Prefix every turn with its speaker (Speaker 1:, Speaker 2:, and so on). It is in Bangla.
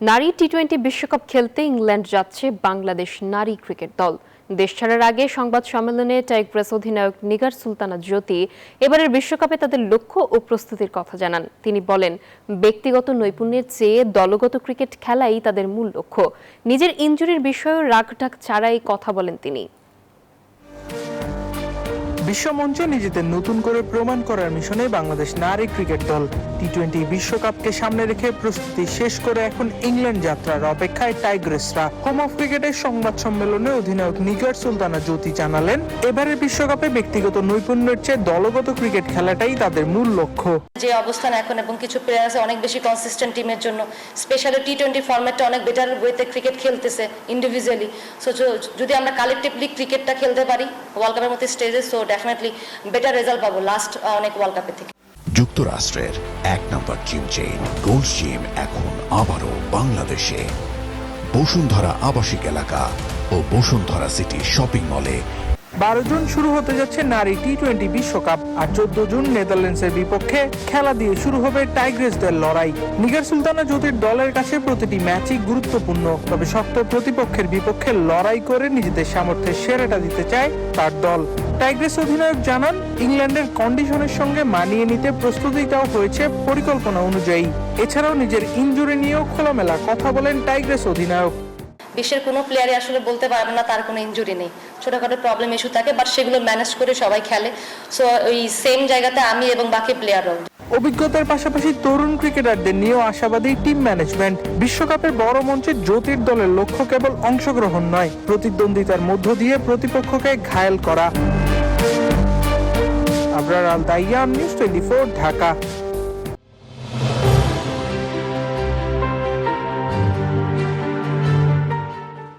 Speaker 1: নারী টি-20 বিশ্বকাপ খেলতে ইংল্যান্ড যাচ্ছে বাংলাদেশ নারী ক্রিকেট দল। দেশ ছাড়ার আগে সংবাদ সম্মেলনে টাইগ্রেস অধিনায়ক নিগার সুলতানা জ্যোতি এবারের বিশ্বকাপে তাদের লক্ষ্য ও প্রস্তুতির কথা জানান। তিনি বলেন, ব্যক্তিগত নৈপুণ্যের চেয়ে দলগত ক্রিকেট খেলাই তাদের মূল লক্ষ্য। নিজের ইনজুরির বিষয়েও রাগঢাক ছাড়াই কথা বলেন তিনি।
Speaker 2: বিশ্বমঞ্চে নিজেদের নতুন করে প্রমাণ করার মিশনে বাংলাদেশ নারী ক্রিকেট দল টি-20 বিশ্বকাপকে সামনে রেখে প্রস্তুতি শেষ করে এখন ইংল্যান্ড যাত্রার অপেক্ষায় টাইগ্রেসরা। হোম অফ ক্রিকেটের সংবাদ সম্মেলনে অধিনায়ক নিগার সুলতানা জ্যোতি জানালেন, এবারের বিশ্বকাপে ব্যক্তিগত নৈপুণ্যের চেয়ে দলগত ক্রিকেট খেলাটাই তাদের মূল লক্ষ্য।
Speaker 3: যে অবস্থান এখন এবং কিছু প্লেয়ার আছে অনেক বেশি কনসিস্টেন্ট টিমের জন্য, স্পেশালি টি-20 ফরম্যাটটা অনেক বেটার ওয়েতে ক্রিকেট খেলতেছে ইন্ডিভিজুয়ালি। সো যদি আমরা কালেকটিভলি ক্রিকেটটা খেলতে পারি ওয়ার্ল্ড কাপের মতো স্টেজে, সো ডেফিনেটলি বেটার রেজাল্ট পাবো লাস্ট অনেক ওয়ার্ল্ড কাপের থেকে।
Speaker 4: যুক্তরাষ্ট্রের 1 নম্বর জিম চেইন গোল্ড জিম এখন আবারও বাংলাদেশে। বসুন্ধরা আবাসিক এলাকা ও বসুন্ধরা সিটি শপিং মলে
Speaker 2: 12 জুন শুরু হতে যাচ্ছে নারী টি-20 বিশ্বকাপ, আর 14 জুন নেদারল্যান্ডসের বিপক্ষে খেলা দিয়ে শুরু হবে টাইগ্রেসদের লড়াই। নিগার সুলতানা জ্যোতির দলের কাছে প্রতিটি ম্যাচই গুরুত্বপূর্ণ, তবে শক্ত প্রতিপক্ষের বিপক্ষে লড়াই করে নিজেদের সামর্থ্যের সেরাটা দিতে চায় তার দল। টাইগ্রেস অধিনায়ক জানান, ইংল্যান্ডের কন্ডিশনের সঙ্গে মানিয়ে নিতে প্রস্তুতিটাও হয়েছে পরিকল্পনা অনুযায়ী। এছাড়াও নিজের ইনজুরি নিয়েও খোলামেলা কথা বলেন টাইগ্রেস অধিনায়ক।
Speaker 3: বিশ্বের কোনো প্লেয়ারই আসলে বলতে পারবে না তার কোনো ইনজুরি নেই, ছোটখাটো প্রবলেম ইস্যু থাকে, বাট সেগুলো ম্যানেজ করে সবাই খেলে। সো ওই সেম জায়গাতে আমি এবং বাকি প্লেয়াররাও।
Speaker 2: অভিজ্ঞতার পাশাপাশি তরুণ ক্রিকেটারদের নিয়েও আশাবাদী টিম ম্যানেজমেন্ট। বিশ্বকাপের বড় মঞ্চে জ্যোতির দলের লক্ষ্য কেবল অংশগ্রহণ নয়, প্রতিদ্বন্দ্বিতার মধ্য দিয়ে প্রতিপক্ষকে ঘায়েল করা। আবরার আল দাইয়াম, নিউজ 24, ঢাকা।